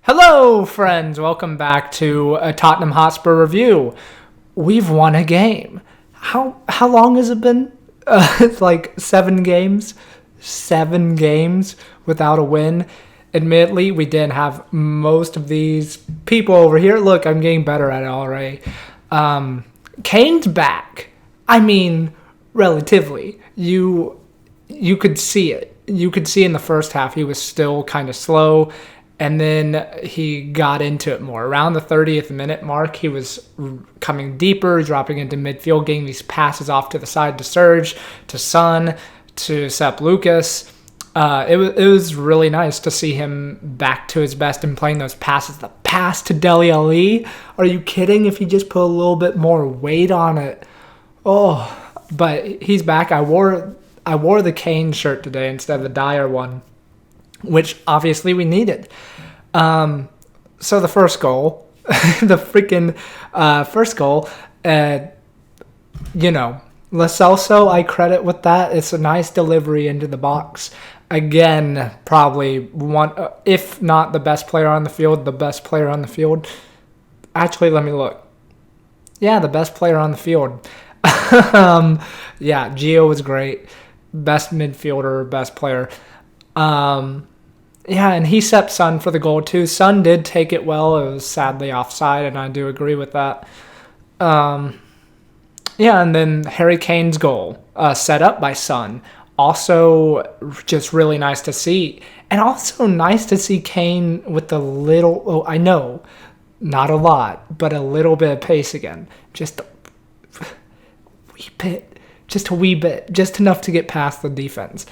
Hello, friends. Welcome back to a Tottenham Hotspur review. We've won a game. How long has it been? It's like 7 games. 7 games without a win. Admittedly, we didn't have most of these people over here. Look, I'm getting better at it already. Kane's back. I mean, relatively. You could see it. You could see in the first half he was still kind of slow, and then he got into it more. Around the 30th minute mark, he was coming deeper, dropping into midfield, getting these passes off to the side to Serge, to Son, to Sepp Lucas. It was really nice to see him back to his best and playing those passes. The pass to Dele Alli, are you kidding? If he just put a little bit more weight on it. Oh, but he's back. I wore the Kane shirt today instead of the Dyer one, which obviously we needed. So the first goal, the freaking first goal, Lo Celso, I credit with that. It's a nice delivery into the box. Again, probably one, if not the best player on the field, the best player on the field. Actually, let me look. Yeah, the best player on the field. Yeah, Gio was great. Best midfielder, best player. Yeah, and he set Son for the goal too. Son did take it well. It was sadly offside, and I do agree with that. Yeah, and then Harry Kane's goal, set up by Son. Also, just really nice to see. And also nice to see Kane with the little, I know, not a lot, but a little bit of pace again. Just a wee bit. Just enough to get past the defense.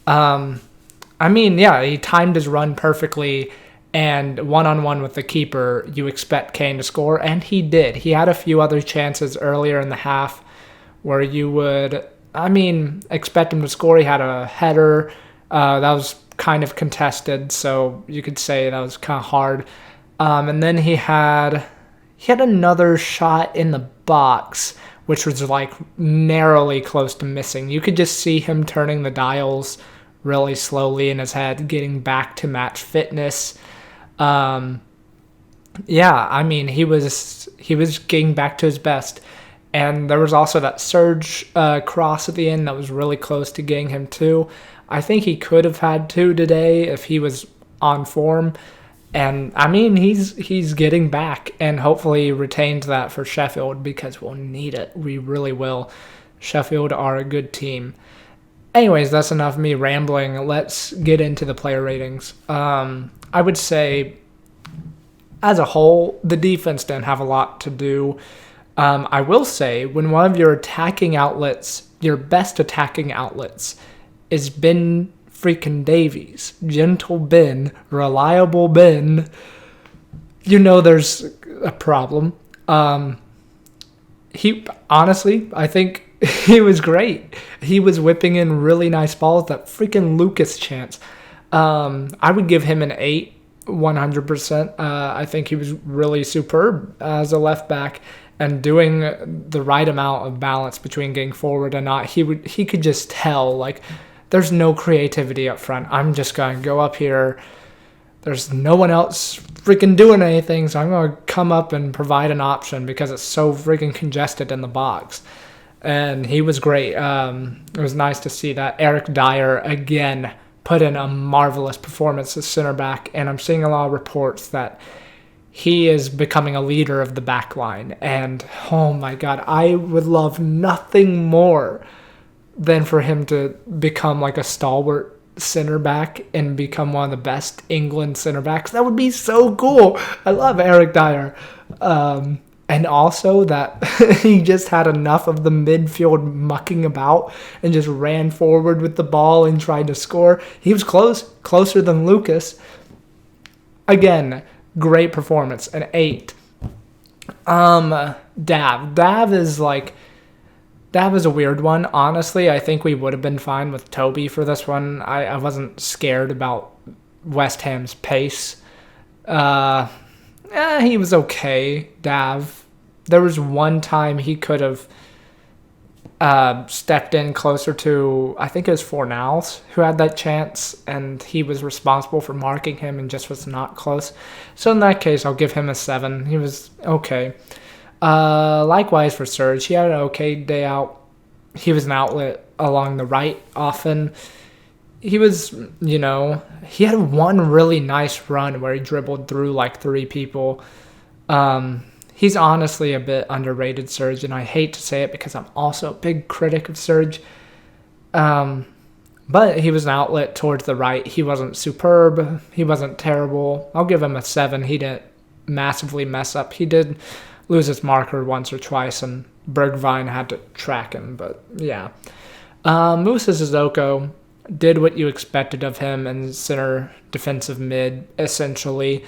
He timed his run perfectly, and one-on-one with the keeper, you expect Kane to score, and he did. He had a few other chances earlier in the half where you would, expect him to score. He had a header that was kind of contested, so you could say that was kind of hard. And then he had another shot in the box, which was like narrowly close to missing. You could just see him turning the dials really slowly in his head, getting back to match fitness. He was getting back to his best. And there was also that Serge cross at the end that was really close to getting him too. I think he could have had two today if he was on form. And he's getting back, and hopefully retains that for Sheffield, because we'll need it. We really will. Sheffield are a good team. Anyways, that's enough of me rambling. Let's get into the player ratings. I would say, as a whole, the defense didn't have a lot to do. I will say, when one of your attacking outlets, your best attacking outlets, is Ben freaking Davies, gentle Ben, reliable Ben, there's a problem. I think he was great. He was whipping in really nice balls. That freaking Lucas chance. I would give him an 8, 100%. I think he was really superb as a left back and doing the right amount of balance between getting forward and not. He could just tell, like, there's no creativity up front. I'm just going to go up here. There's no one else freaking doing anything, so I'm going to come up and provide an option because it's so freaking congested in the box. And he was great. It was nice to see that. Eric Dyer, again, put in a marvelous performance as center back, and I'm seeing a lot of reports that he is becoming a leader of the back line. And, oh my God, I would love nothing more than for him to become like a stalwart center back and become one of the best England center backs. That would be so cool. I love Eric Dyer. And also that he just had enough of the midfield mucking about and just ran forward with the ball and tried to score. He was closer than Lucas. Again, great performance, an 8. Dav is a weird one. Honestly, I think we would have been fine with Toby for this one. I wasn't scared about West Ham's pace. He was okay, Dav. There was one time he could have stepped in closer to, I think it was Fornals who had that chance, and he was responsible for marking him and just was not close. So in that case, I'll give him a 7. He was okay. Likewise for Serge, he had an okay day out. He was an outlet along the right often. He was, he had one really nice run where he dribbled through like 3 people. He's honestly a bit underrated, Serge, and I hate to say it because I'm also a big critic of Serge. But he was an outlet towards the right. He wasn't superb. He wasn't terrible. I'll give him a 7. He didn't massively mess up. He did lose his marker once or twice, and Bergwijn had to track him, but yeah. Moussa Sissoko did what you expected of him in center defensive mid, essentially.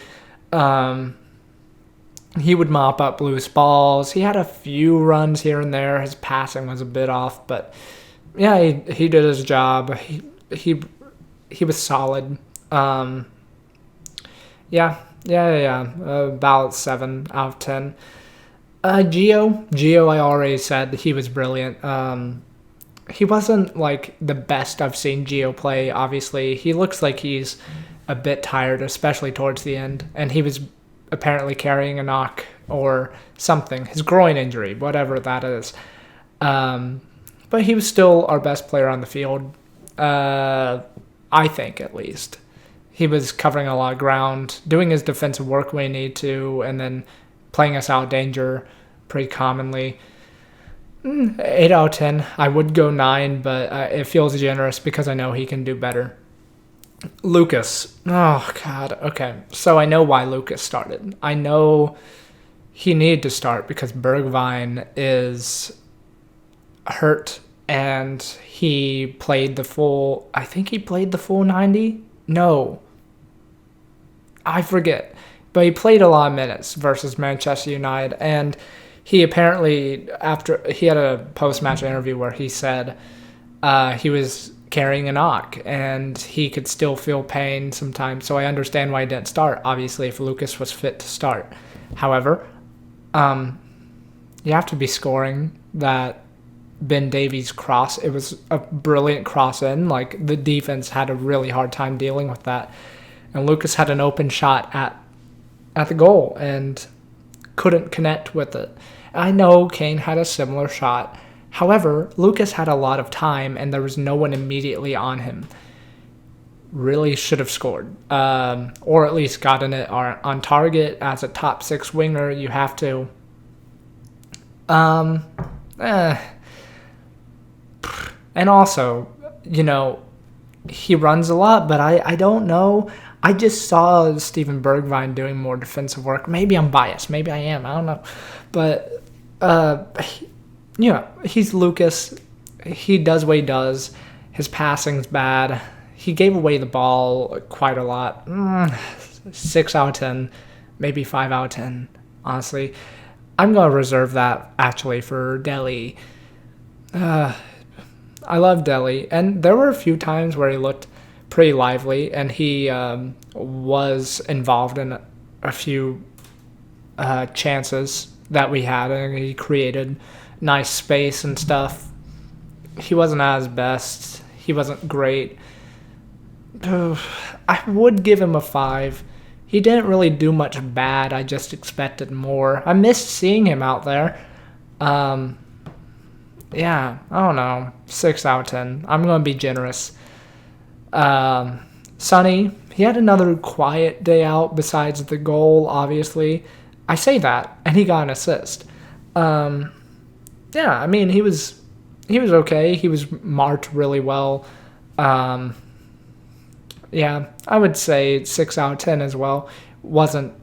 He would mop up loose balls. He had a few runs here and there. His passing was a bit off, but yeah, he did his job. He was solid. Yeah. About 7 out of 10. Gio, I already said he was brilliant. He wasn't like the best I've seen Gio play. Obviously, he looks like he's a bit tired, especially towards the end, and he was apparently carrying a knock or something, his groin injury, whatever that is. But he was still our best player on the field, I think at least. He was covering a lot of ground, doing his defensive work when he needed to, and then playing us out of danger pretty commonly. 8 out of 10. I would go 9, but it feels generous because I know he can do better. Lucas. Oh, God. Okay. So I know why Lucas started. I know he needed to start because Bergwijn is hurt and he played the full... I think he played the full 90? No. I forget. But he played a lot of minutes versus Manchester United, and he apparently, after he had a post-match interview where he said he was carrying a knock and he could still feel pain sometimes. So I understand why he didn't start, obviously, if Lucas was fit to start. However, you have to be scoring that Ben Davies cross. It was a brilliant cross in. Like, the defense had a really hard time dealing with that. And Lucas had an open shot at the goal and couldn't connect with it. I know Kane had a similar shot. However, Lucas had a lot of time and there was no one immediately on him. Really should have scored. Or at least gotten it on target. As a top 6 winger, you have to. And also, he runs a lot, but I don't know. I just saw Steven Bergwijn doing more defensive work. Maybe I'm biased. Maybe I am. I don't know. But, he's Lucas. He does what he does. His passing's bad. He gave away the ball quite a lot. 6 out of 10. Maybe 5 out of 10, honestly. I'm going to reserve that, actually, for Dele. I love Dele. And there were a few times where he looked pretty lively, and he was involved in a few chances that we had, and he created nice space and stuff. He wasn't at his best. He wasn't great. I would give him a 5. He didn't really do much bad. I just expected more. I missed seeing him out there. Yeah, I don't know. 6 out of 10. I'm going to be generous. Sonny, he had another quiet day out besides the goal, obviously. I say that, and he got an assist. Yeah, I mean, he was okay. He was marked really well. Yeah, I would say 6 out of 10 as well. Wasn't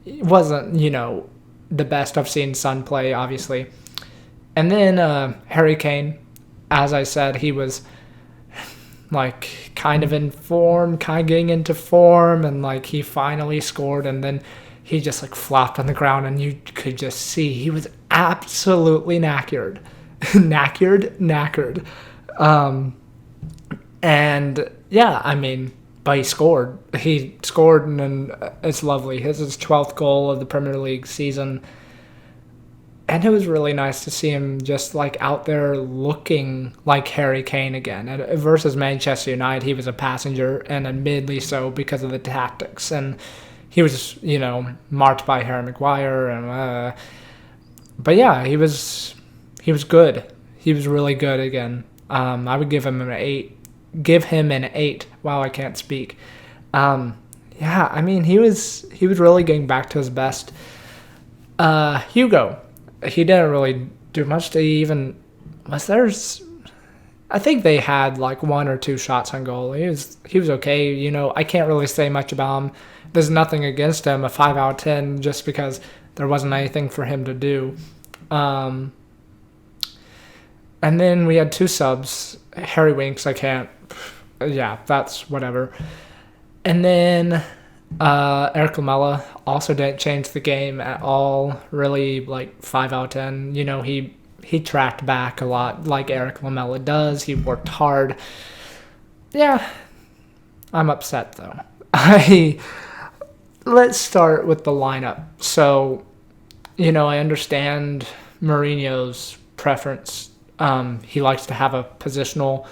the best I've seen Son play, obviously. And then Harry Kane, as I said, he was like kind of in form, kind of getting into form, and like he finally scored, and then he just like flopped on the ground, and you could just see he was absolutely knackered. knackered. And yeah, I mean, but he scored. He scored, and it's lovely. His 12th goal of the Premier League season. And it was really nice to see him just like out there looking like Harry Kane again. And versus Manchester United, he was a passenger, and admittedly so because of the tactics. And he was, marked by Harry Maguire. But yeah, he was good. He was really good again. I would give him an 8. Give him an 8. Wow, I can't speak. Yeah, I mean, he was really getting back to his best. Hugo, he didn't really do much. I think they had like 1 or 2 shots on goal. He was okay. I can't really say much about him. There's nothing against him. A 5 out of 10 just because there wasn't anything for him to do. And then we had 2 subs. Harry Winks, that's whatever. And then Eric Lamela also didn't change the game at all. Really, like 5 out of 10. He tracked back a lot, like Eric Lamela does. He worked hard. Yeah, I'm upset though. Let's start with the lineup. So, I understand Mourinho's preference. He likes to have a positional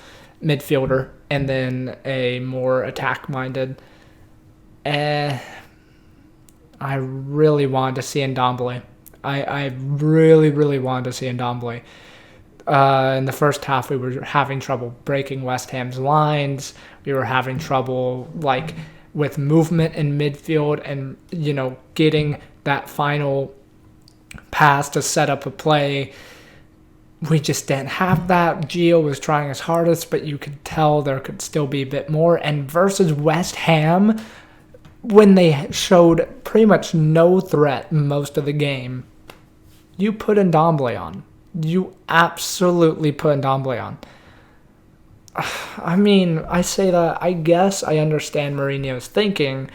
midfielder and then a more attack-minded. I really wanted to see Ndombele. I really, really wanted to see Ndombele. In the first half, we were having trouble breaking West Ham's lines. We were having trouble, with movement in midfield and, getting that final pass to set up a play. We just didn't have that. Gio was trying his hardest, but you could tell there could still be a bit more. And versus West Ham, when they showed pretty much no threat most of the game, you put Ndombele on. You absolutely put Ndombele on. I mean, I say that, I guess I understand Mourinho's thinking.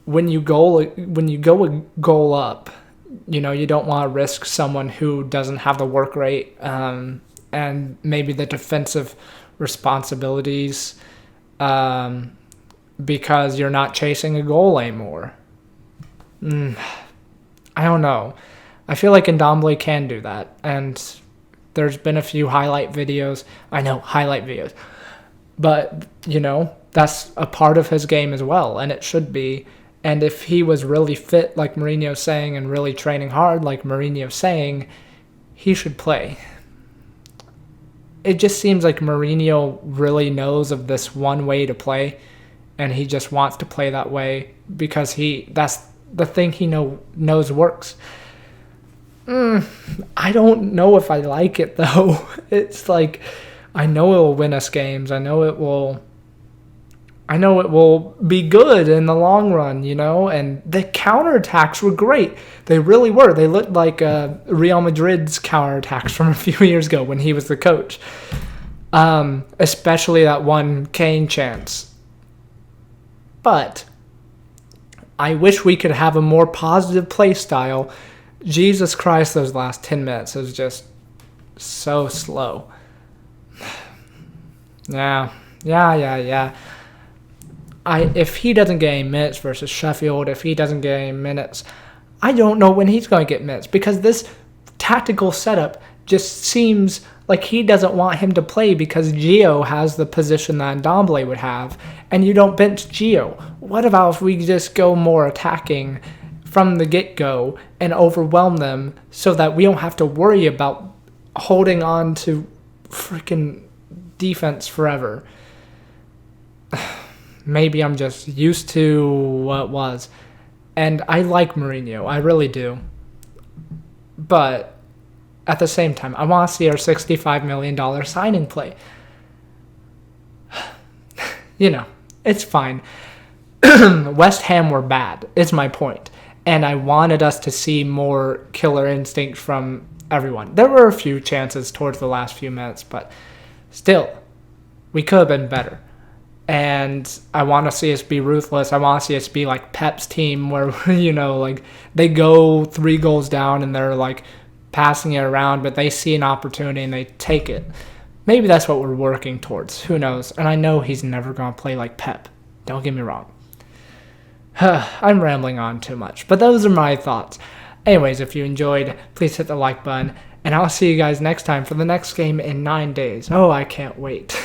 When you go a goal up, you don't want to risk someone who doesn't have the work rate and maybe the defensive responsibilities because you're not chasing a goal anymore. I don't know. I feel like Ndombele can do that, and there's been a few highlight videos. I know, highlight videos. But, that's a part of his game as well, and it should be. And if he was really fit, like Mourinho's saying, and really training hard, like Mourinho's saying, he should play. It just seems like Mourinho really knows of this one way to play, and he just wants to play that way because that's the thing he knows works. I don't know if I like it, though. It's like, I know it will win us games. I know it will be good in the long run, and the counterattacks were great. They really were. They looked like Real Madrid's counterattacks from a few years ago when he was the coach. Especially that one Kane chance. But I wish we could have a more positive play style. Jesus Christ, those last 10 minutes was just so slow. Yeah. If he doesn't get any minutes versus Sheffield, if he doesn't get any minutes, I don't know when he's going to get minutes because this tactical setup just seems like he doesn't want him to play because Gio has the position that Ndombele would have, and you don't bench Gio. What about if we just go more attacking from the get-go and overwhelm them so that we don't have to worry about holding on to freaking defense forever? Maybe I'm just used to what was. And I like Mourinho. I really do. But at the same time, I want to see our $65 million signing play. It's fine. West Ham were bad, is my point. And I wanted us to see more killer instinct from everyone. There were a few chances towards the last few minutes, but still, we could have been better. And I want to see us be ruthless. I want to see us be like Pep's team where, they go 3 goals down and they're like passing it around, but they see an opportunity and they take it. Maybe that's what we're working towards. Who knows? And I know he's never going to play like Pep. Don't get me wrong. I'm rambling on too much, but those are my thoughts. Anyways, if you enjoyed, please hit the like button. And I'll see you guys next time for the next game in 9 days. Oh, I can't wait.